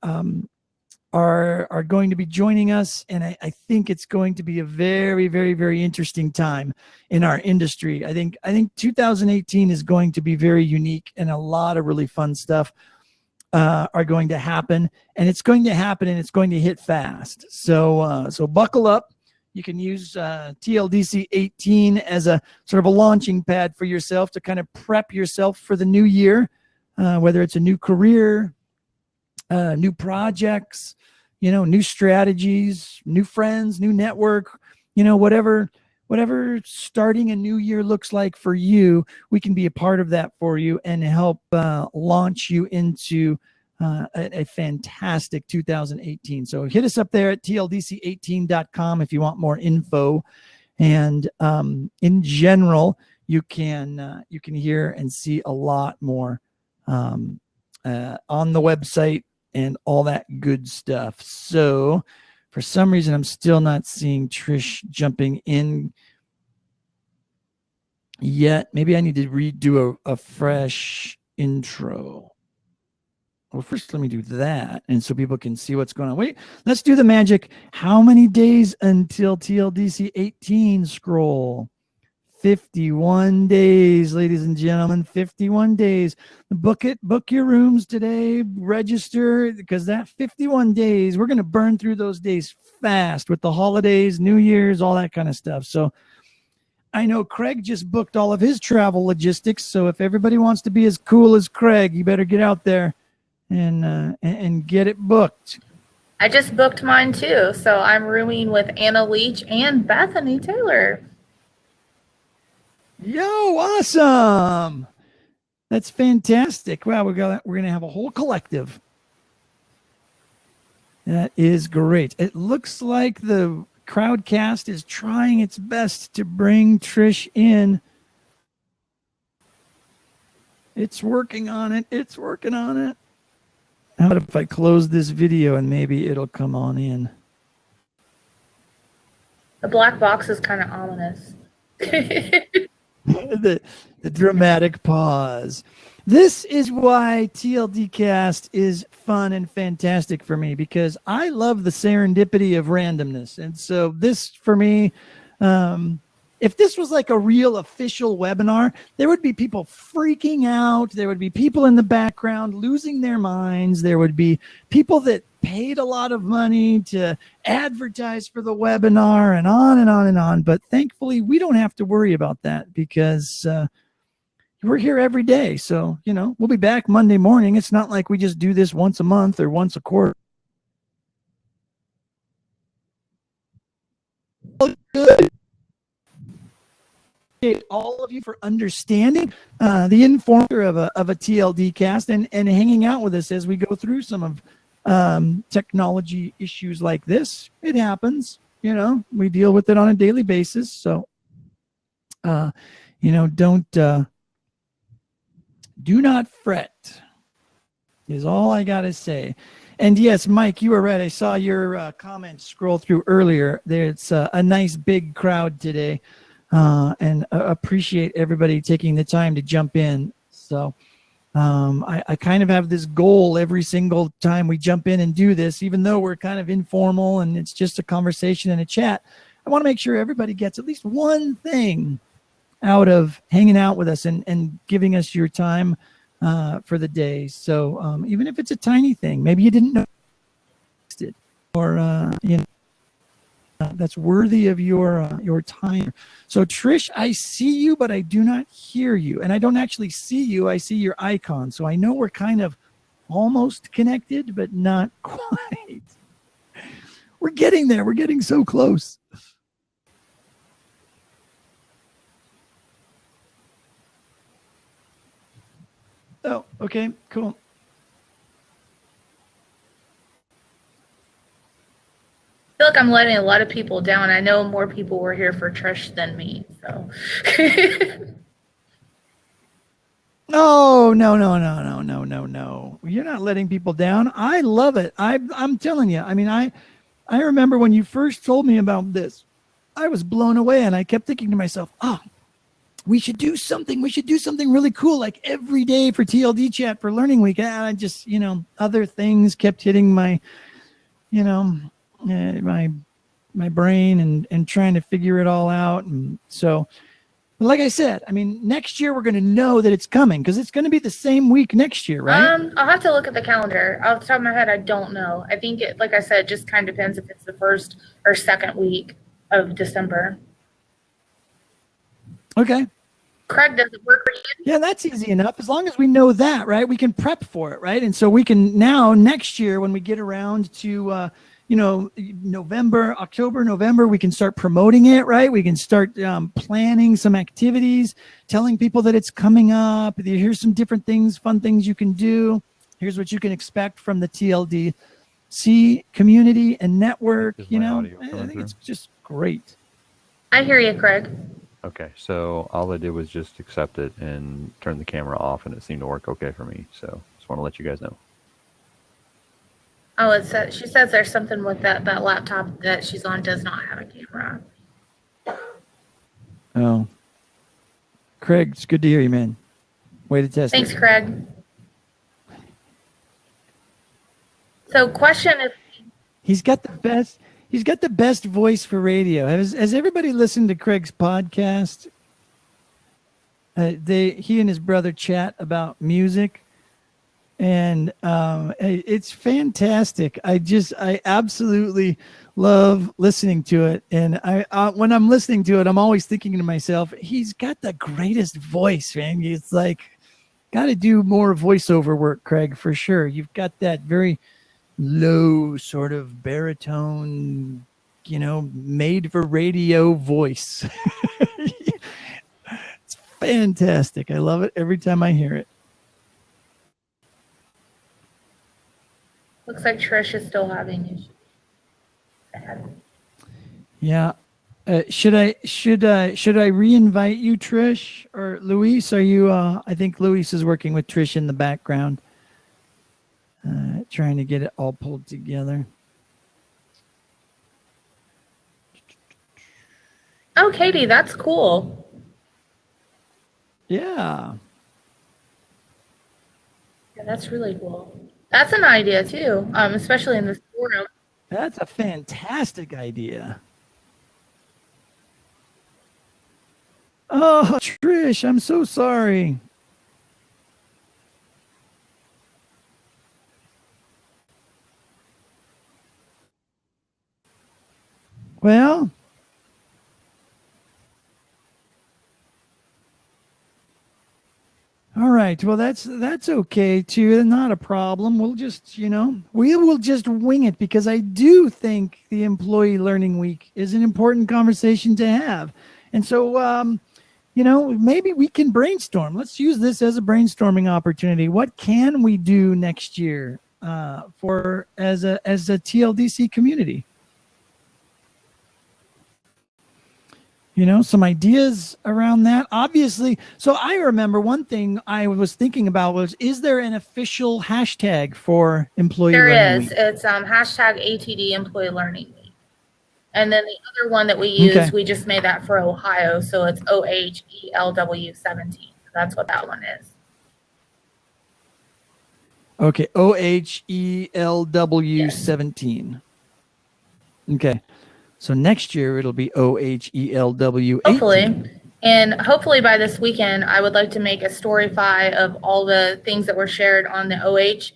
Speaker 1: going to be joining us, and I think it's going to be a very, very, very interesting time in our industry. I think 2018 is going to be very unique, and a lot of really fun stuff are going to happen, and it's going to happen, and it's going to hit fast. So buckle up. You can use TLDC 18 as a sort of a launching pad for yourself to kind of prep yourself for the new year, whether it's a new career, new projects, new strategies, new friends, new network, whatever starting a new year looks like for you, we can be a part of that for you and help launch you into a fantastic 2018. So hit us up there at tldc18.com if you want more info. And in general, you can hear and see a lot more on the website and all that good stuff. So for some reason, I'm still not seeing Trish jumping in yet. Maybe I need to redo a fresh intro. Well, first, let me do that, and so people can see what's going on. Wait, let's do the magic. How many days until TLDC 18 scroll? 51 days, ladies and gentlemen, 51 days. Book your rooms today, register, because that 51 days, we're going to burn through those days fast with the holidays, New Year's, all that kind of stuff. So I know Craig just booked all of his travel logistics. So if everybody wants to be as cool as Craig, you better get out there and get it booked.
Speaker 2: I just booked mine too. So I'm rooming with Anna Leach and Bethany Taylor.
Speaker 1: Yo, awesome. That's fantastic. Wow, we're going to have a whole collective. That is great. It looks like the Crowdcast is trying its best to bring Trish in. It's working on it. How about if I close this video and maybe it'll come on in?
Speaker 2: The black box is kind of ominous.
Speaker 1: the dramatic pause. This is why TLDcast is fun and fantastic for me, because I love the serendipity of randomness. And so this, for me, if this was like a real official webinar, there would be people freaking out. There would be people in the background losing their minds. There would be people that paid a lot of money to advertise for the webinar, and on and on and on. But thankfully, we don't have to worry about that, because we're here every day. So, we'll be back Monday morning. It's not like we just do this once a month or once a quarter. Good. All of you for understanding the informer of a TLD cast and hanging out with us as we go through some of technology issues like this. It happens, we deal with it on a daily basis. So, do not fret is all I got to say. And yes, Mike, you were right. I saw your comment scroll through earlier. There's a nice big crowd today. And appreciate everybody taking the time to jump in. So I kind of have this goal every single time we jump in and do this, even though we're kind of informal and it's just a conversation and a chat. I want to make sure everybody gets at least one thing out of hanging out with us and giving us your time for the day. So even if it's a tiny thing, maybe you didn't know it, or that's worthy of your time. So Trish, I see you, but I do not hear you, and I don't actually see you. I see your icon, so I know we're kind of almost connected, but not quite. We're getting there. We're getting so close. Oh, okay, cool.
Speaker 2: I feel like I'm letting a lot of people down. I know more people were here for Trish than me, so.
Speaker 1: Oh, no. You're not letting people down. I love it. I'm telling you. I mean, I remember when you first told me about this, I was blown away, and I kept thinking to myself, oh, we should do something. We should do something really cool, like every day for TLD chat for Learning Week. And I just, other things kept hitting my, my brain and trying to figure it all out. And so, like I said, I mean, next year we're going to know that it's coming because it's going to be the same week next year, right?
Speaker 2: I'll have to look at the calendar. Off the top of my head, I don't know. I think it, like I said, just kind of depends if it's the first or second week of December.
Speaker 1: Okay.
Speaker 2: Craig, does it work for you?
Speaker 1: Yeah, that's easy enough. As long as we know that, right? We can prep for it, right? And so we can now next year when we get around to November, October, November, we can start promoting it, right? We can start planning some activities, telling people that it's coming up. Here's some different things, fun things you can do. Here's what you can expect from the TLDC community and network. I think it's just great.
Speaker 2: I hear you, Craig.
Speaker 3: Okay, so all I did was just accept it and turn the camera off, and it seemed to work okay for me. So just want to let you guys know.
Speaker 2: Oh, she says there's something with that laptop that she's on does not have a camera.
Speaker 1: Oh, Craig, it's good to hear you, man. Way to test.
Speaker 2: Thanks, Craig. So, question if
Speaker 1: he's got the best. He's got the best voice for radio. Has everybody listened to Craig's podcast? He and his brother chat about music, and it's fantastic. I absolutely love listening to it. And I when I'm listening to it, I'm always thinking to myself, he's got the greatest voice, man. It's like, got to do more voiceover work, Craig, for sure. You've got that very low sort of baritone, made for radio voice. It's fantastic. I love it every time I hear it.
Speaker 2: looks like Trish is still having issues.
Speaker 1: Yeah. Should I re-invite you, Trish, or Luis? Are you? I think Luis is working with Trish in the background, trying to get it all pulled together.
Speaker 2: Oh, Katie, that's cool.
Speaker 1: Yeah.
Speaker 2: Yeah, that's really cool. That's an idea too, especially in this forum.
Speaker 1: That's a fantastic idea. Oh, Trish, I'm so sorry. Well, all right. Well, that's okay too. Not a problem. We'll just, we will just wing it because I do think the Employee Learning Week is an important conversation to have. And so, maybe we can brainstorm. Let's use this as a brainstorming opportunity. What can we do next year for as a TLDC community? Some ideas around that. Obviously, so I remember one thing I was thinking about was, is there an official hashtag for Employee Learning Week?
Speaker 2: There is. It's hashtag ATD Employee Learning Week. And then the other one that we use, we just made that for Ohio, so it's OHELW17. That's what that one is.
Speaker 1: Okay, OHELW17. Yes. Okay. So next year it'll be OHELW18.
Speaker 2: Hopefully. And hopefully by this weekend, I would like to make a storyfy of all the things that were shared on the OH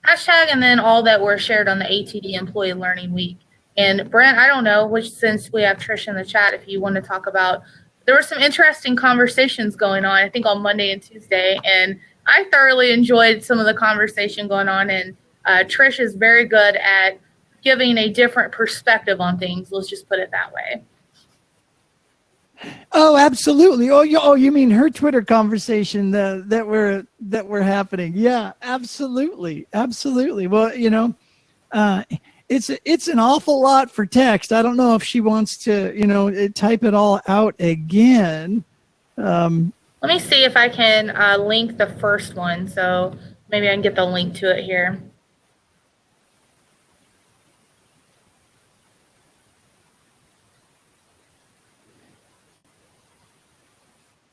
Speaker 2: hashtag and then all that were shared on the ATD Employee Learning Week. And Brent, I don't know, since we have Trish in the chat, if you want to talk about, there were some interesting conversations going on, I think on Monday and Tuesday, and I thoroughly enjoyed some of the conversation going on. And Trish is very good at giving a different perspective on things. Let's just put it that way.
Speaker 1: Oh, absolutely. You mean her Twitter conversation that were happening? Yeah, absolutely, absolutely. Well, it's an awful lot for text. I don't know if she wants to, type it all out again.
Speaker 2: Let me see if I can link the first one. So maybe I can get the link to it here.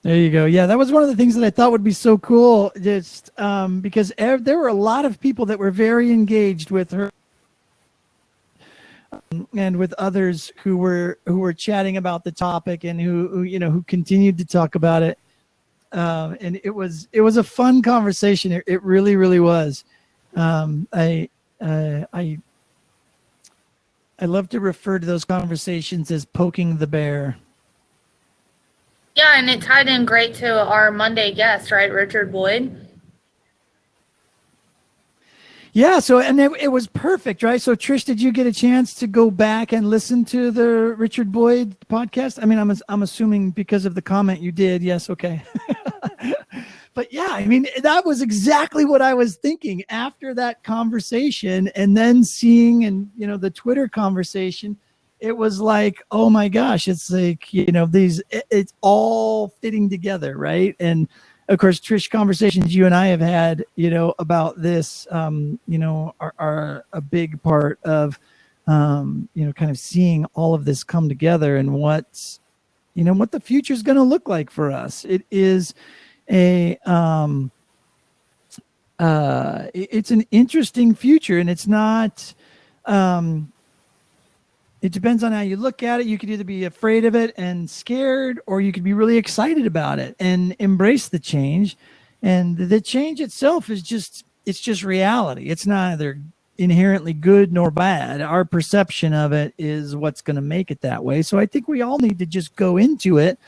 Speaker 1: There you go. Yeah, that was one of the things that I thought would be so cool, just because there were a lot of people that were very engaged with her and with others who were chatting about the topic and who continued to talk about it. And it was a fun conversation. It really, really was. I love to refer to those conversations as poking the bear.
Speaker 2: Yeah, and it tied in great to our Monday guest, right, Richard Boyd?
Speaker 1: Yeah, so and it was perfect, right? So Trish, did you get a chance to go back and listen to the Richard Boyd podcast? I mean, I'm assuming because of the comment you did. Yes, okay. But yeah, I mean, that was exactly what I was thinking after that conversation, and then seeing the Twitter conversation. It was like, oh my gosh, it's like, it's all fitting together, right? And of course, Trish, conversations you and I have had, about this, are a big part of, kind of seeing all of this come together and what the future is going to look like for us. It is it's an interesting future, and it's not, it depends on how you look at it. You could either be afraid of it and scared, or you could be really excited about it and embrace the change. And the change itself is just reality. It's neither inherently good nor bad. Our perception of it is what's going to make it that way. So I think we all need to just go into it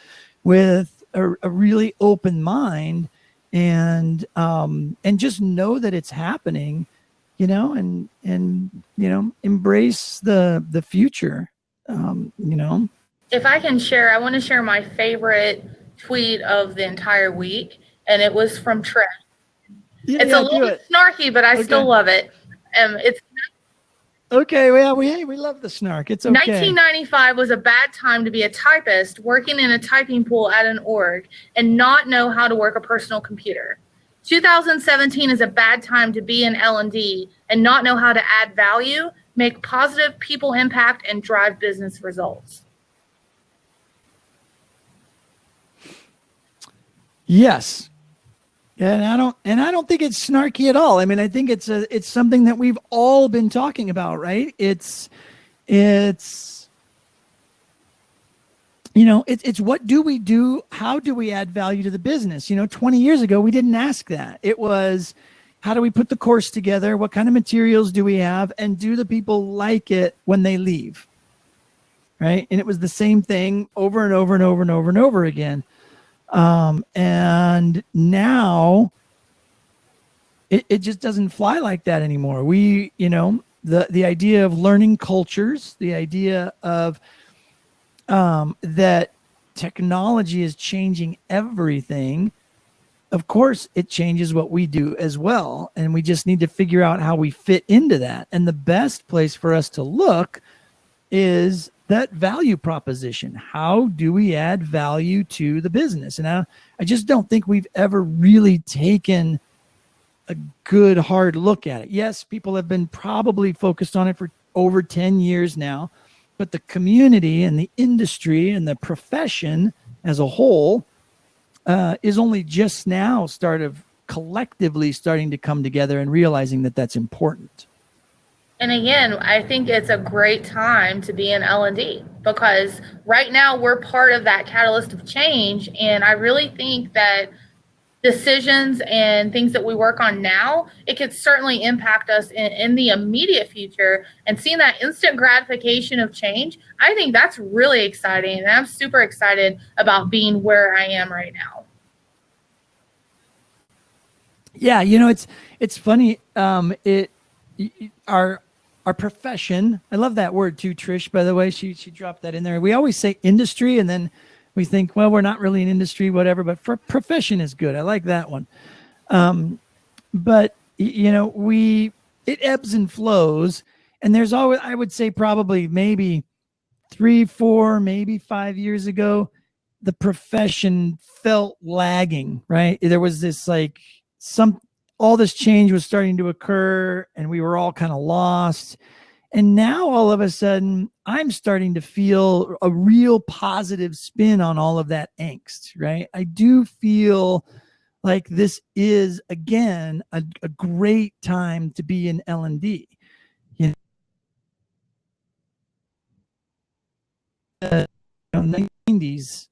Speaker 1: with a really open mind and just know that it's happening. And embrace the future,
Speaker 2: If I can share, I want to share my favorite tweet of the entire week, and it was from Trish. It's a little snarky, but I still love it. It's
Speaker 1: okay. Well, we love the snark. It's okay.
Speaker 2: 1995 was a bad time to be a typist working in a typing pool at an org and not know how to work a personal computer. 2017 is a bad time to be in L&D and not know how to add value, make positive people impact, and drive business results.
Speaker 1: Yes. And I don't think it's snarky at all. I mean, I think it's something that we've all been talking about, right? It's what do we do? How do we add value to the business? 20 years ago, we didn't ask that. It was, how do we put the course together? What kind of materials do we have? And do the people like it when they leave? Right. And it was the same thing over and over and over and over and over again. And now it just doesn't fly like that anymore. The idea of learning cultures, the idea of, that technology is changing everything. Of course, it changes what we do as well. And we just need to figure out how we fit into that. And the best place for us to look is that value proposition. How do we add value to the business? And I just don't think we've ever really taken a good hard look at it. Yes, people have been probably focused on it for over 10 years now, but the community and the industry and the profession as a whole is only just now collectively starting to come together and realizing that that's important.
Speaker 2: And again, I think it's a great time to be in L&D because right now we're part of that catalyst of change. And I really think that decisions and things that we work on now, it could certainly impact us in the immediate future. And seeing that instant gratification of change, I think that's really exciting. And I'm super excited about being where I am right now.
Speaker 1: Yeah, it's funny. Our profession. I love that word too, Trish. By the way, she dropped that in there. We always say industry, and then we think, well, we're not really an industry, whatever. But for profession is good. I like that one. But it ebbs and flows, and there's always, I would say, probably maybe 3, 4, maybe 5 years ago, the profession felt lagging. Right? There was this all this change was starting to occur, and we were all kind of lost. And now all of a sudden, I'm starting to feel a real positive spin on all of that angst, right? I do feel like this is, again, a great time to be in L&D. You know, 90s,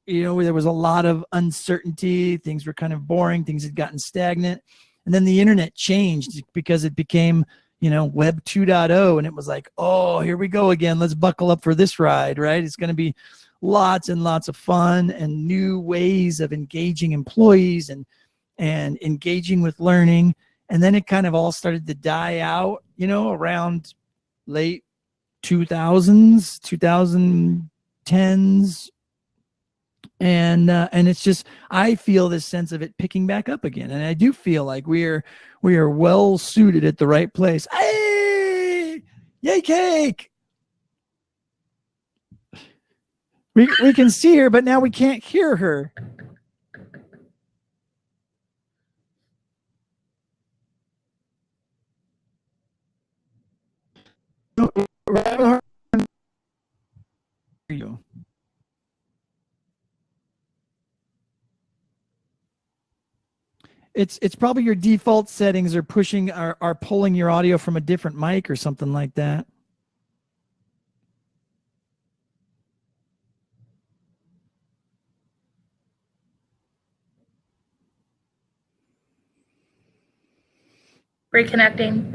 Speaker 1: there was a lot of uncertainty. Things were kind of boring. Things had gotten stagnant. And then the internet changed because it became, Web 2.0. And it was like, oh, here we go again. Let's buckle up for this ride, right? It's going to be lots and lots of fun and new ways of engaging employees and engaging with learning. And then it kind of all started to die out, around late 2000s, 2010s. And it's just, I feel this sense of it picking back up again. And I do feel like we are well suited at the right place. Hey, yay cake. We can see her, but now we can't hear her. You. It's probably your default settings are pulling your audio from a different mic or something like that.
Speaker 2: Reconnecting.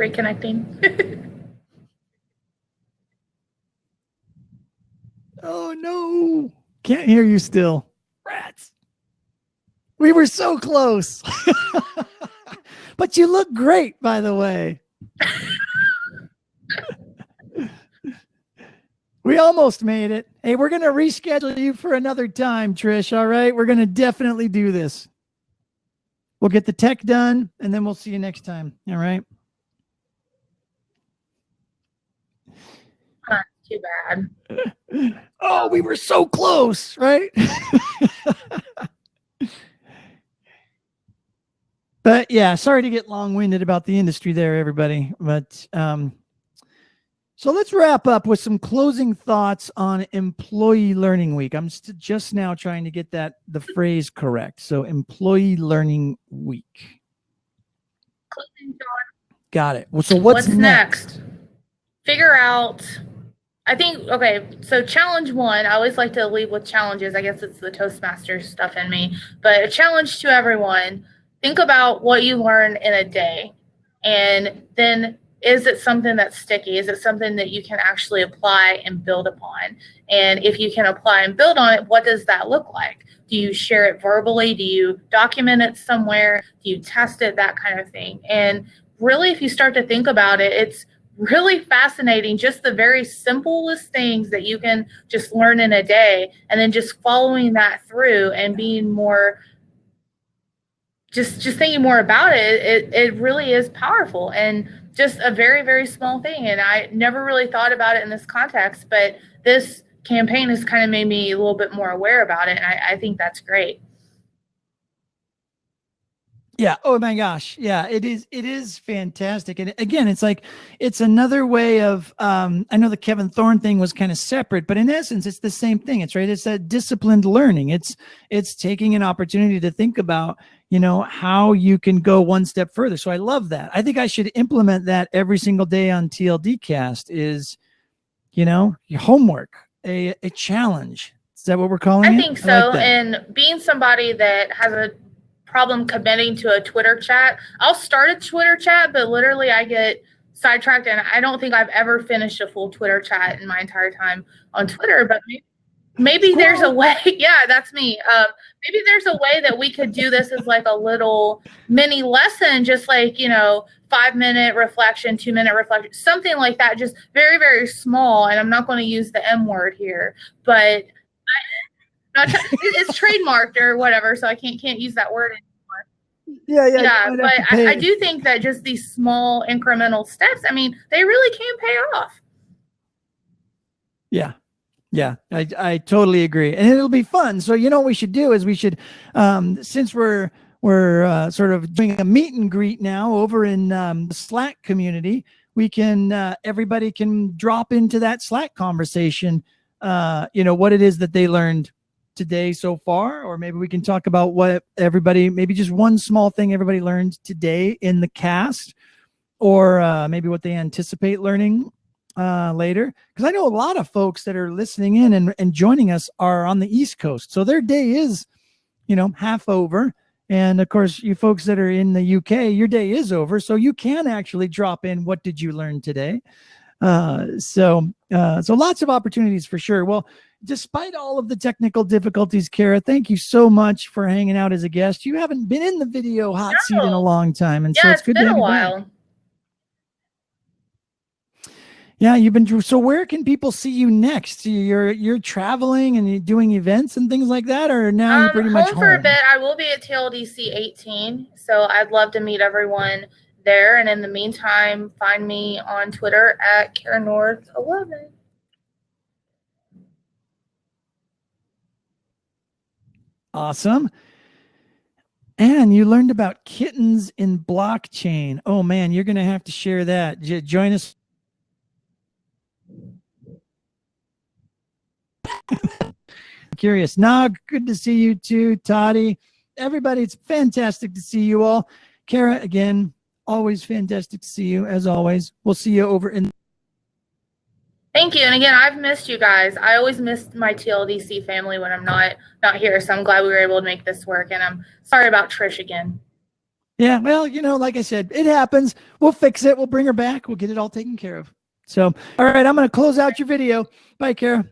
Speaker 1: Oh no, can't hear you still. Rats. We were so close. But you look great, by the way. We almost made it. Hey, we're going to reschedule you for another time, Trish. All right. We're going to definitely do this. We'll get the tech done, and then we'll see you next time. All right.
Speaker 2: Too bad.
Speaker 1: Oh, we were so close, right? But yeah, sorry to get long-winded about the industry there, everybody. But so let's wrap up with some closing thoughts on Employee Learning Week. I'm just now trying to get the phrase correct. So Employee Learning Week. Got it. Well, so what's next?
Speaker 2: Figure out. I think, okay, so challenge one, I always like to lead with challenges. I guess it's the Toastmasters stuff in me, but a challenge to everyone. Think about what you learn in a day, and then is it something that's sticky? Is it something that you can actually apply and build upon? And if you can apply and build on it, what does that look like? Do you share it verbally? Do you document it somewhere? Do you test it? That kind of thing. And really, if you start to think about it, it's really fascinating, just the very simplest things that you can just learn in a day, and then just following that through and being more, just thinking more about it. It really is powerful, and just a very, very small thing. And I never really thought about it in this context, but this campaign has kind of made me a little bit more aware about it. And I think that's great.
Speaker 1: Yeah. Oh my gosh. Yeah, it is. It is fantastic. And again, it's like, it's another way of, I know the Kevin Thorne thing was kind of separate, but in essence, it's the same thing. It's right. It's that disciplined learning. It's taking an opportunity to think about, how you can go one step further. So I love that. I think I should implement that every single day on TLD cast is, your homework, a challenge. Is that what we're calling
Speaker 2: I
Speaker 1: it?
Speaker 2: think
Speaker 1: I like
Speaker 2: so.
Speaker 1: that.
Speaker 2: And being somebody that has a problem committing to a Twitter chat, I'll start a Twitter chat, but literally I get sidetracked, and I don't think I've ever finished a full Twitter chat in my entire time on Twitter. But maybe there's a way. Yeah, that's me. Maybe there's a way that we could do this as like a little mini lesson, just like, 5-minute reflection, 2-minute reflection, something like that, just very, very small. And I'm not going to use the M word here, but it's trademarked or whatever, so I can't use that word anymore. Yeah, but I do think that just these small incremental steps, I mean, they really can pay off.
Speaker 1: Yeah. Yeah, I totally agree. And it'll be fun. So, what we should do is we should, since we're sort of doing a meet and greet now over in the Slack community, we can, everybody can drop into that Slack conversation, what it is that they learned today so far, or maybe we can talk about what everybody, maybe just one small thing everybody learned today in the cast, or maybe what they anticipate learning later, because I know a lot of folks that are listening in and joining us are on the East Coast, so their day is, half over. And of course, you folks that are in the UK, your day is over, so you can actually drop in. What did you learn today? So lots of opportunities for sure. Well, despite all of the technical difficulties, Cara, thank you so much for hanging out as a guest. You haven't been in the video hot seat in a long time, and so it's good to have you back. Yeah, you've been. So where can people see you next? You're traveling and you're doing events and things like that, or now you're pretty much home
Speaker 2: for a bit. I will be at TLDC 18, so I'd love to meet everyone there. And in the meantime, find me on Twitter at Cara North 11.
Speaker 1: Awesome. And you learned about kittens in blockchain. Oh man, you're gonna have to share that. Join us. Curious. Nog, good to see you too. Toddy, everybody, it's fantastic to see you all. Cara, again, always fantastic to see you as always. We'll see you over in.
Speaker 2: Thank you. And again, I've missed you guys. I always miss my TLDC family when I'm not here. So I'm glad we were able to make this work. And I'm sorry about Trish again.
Speaker 1: Yeah, well, like I said, it happens. We'll fix it. We'll bring her back. We'll get it all taken care of. So, all right, I'm going to close out your video. Bye, Cara.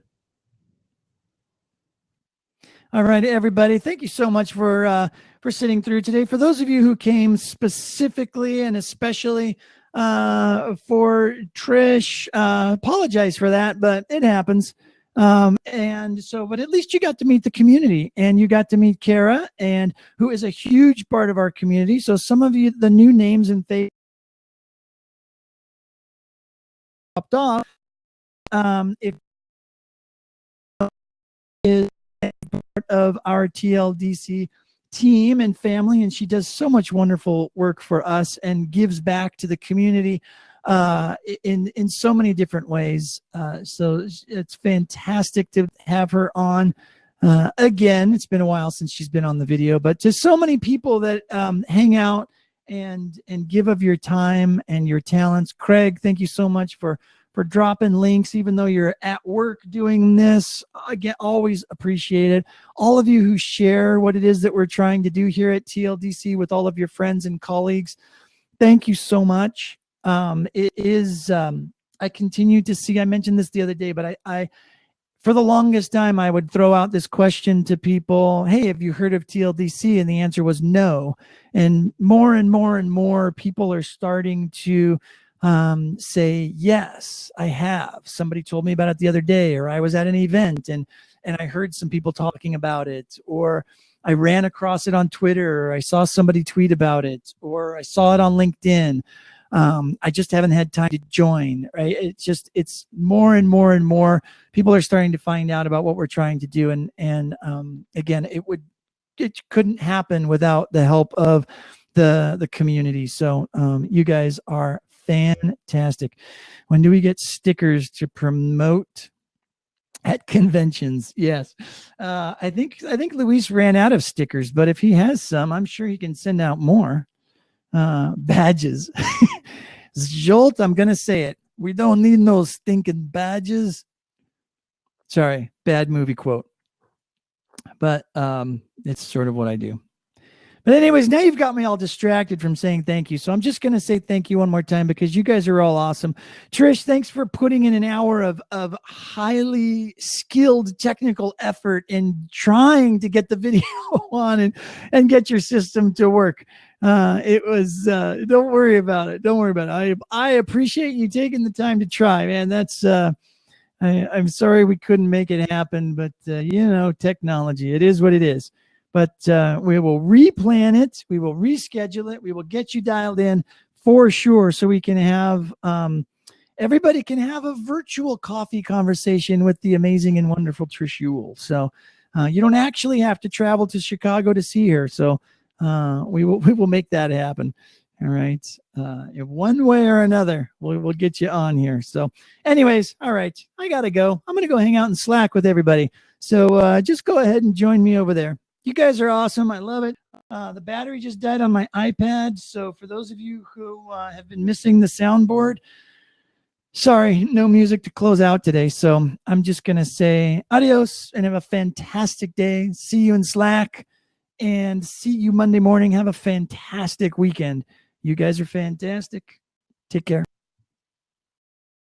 Speaker 1: All right, everybody. Thank you so much for sitting through today. For those of you who came specifically and especially for Trish, apologize for that, but it happens. And so, but at least you got to meet the community, and you got to meet Cara, and who is a huge part of our community. So some of you, the new names and faces popped off. If is part of our TLDC team and family, and she does so much wonderful work for us and gives back to the community in so many different ways. So it's fantastic to have her on. Again, it's been a while since she's been on the video, but to so many people that hang out and give of your time and your talents. Craig, thank you so much for dropping links, even though you're at work doing this. Again, always appreciate it. All of you who share what it is that we're trying to do here at TLDC with all of your friends and colleagues, thank you so much. It is, I continue to see, I mentioned this the other day, but I for the longest time, I would throw out this question to people, hey, have you heard of TLDC? And the answer was no. And more and more people are starting to say, yes, I have. Somebody told me about it the other day, or I was at an event and I heard some people talking about it, or I ran across it on Twitter, or I saw somebody tweet about it, or I saw it on LinkedIn. I just haven't had time to join, right? It's more and more people are starting to find out about what we're trying to do. And again, it couldn't happen without the help of the community. So you guys are fantastic. When do we get stickers to promote at conventions? Yes. I think Luis ran out of stickers, but if he has some, I'm sure he can send out more. Badges. Jolt, I'm going to say it. We don't need no stinking badges. Sorry, bad movie quote. But it's sort of what I do. But anyways, now you've got me all distracted from saying thank you. So I'm just going to say thank you one more time because you guys are all awesome. Trish, thanks for putting in an hour of highly skilled technical effort in trying to get the video on and get your system to work. It was, don't worry about it. Don't worry about it. I appreciate you taking the time to try, man. That's, I'm sorry we couldn't make it happen, but technology, it is what it is. But we will replan it. We will reschedule it. We will get you dialed in for sure so we can have, everybody can have a virtual coffee conversation with the amazing and wonderful Trish Uhl. So you don't actually have to travel to Chicago to see her. So we will make that happen. All right. One way or another, we'll get you on here. So anyways, all right, I got to go. I'm going to go hang out in Slack with everybody. So just go ahead and join me over there. You guys are awesome. I love it. The battery just died on my iPad. So for those of you who have been missing the soundboard, sorry, no music to close out today. So I'm just going to say adios and have a fantastic day. See you in Slack and see you Monday morning. Have a fantastic weekend. You guys are fantastic. Take care.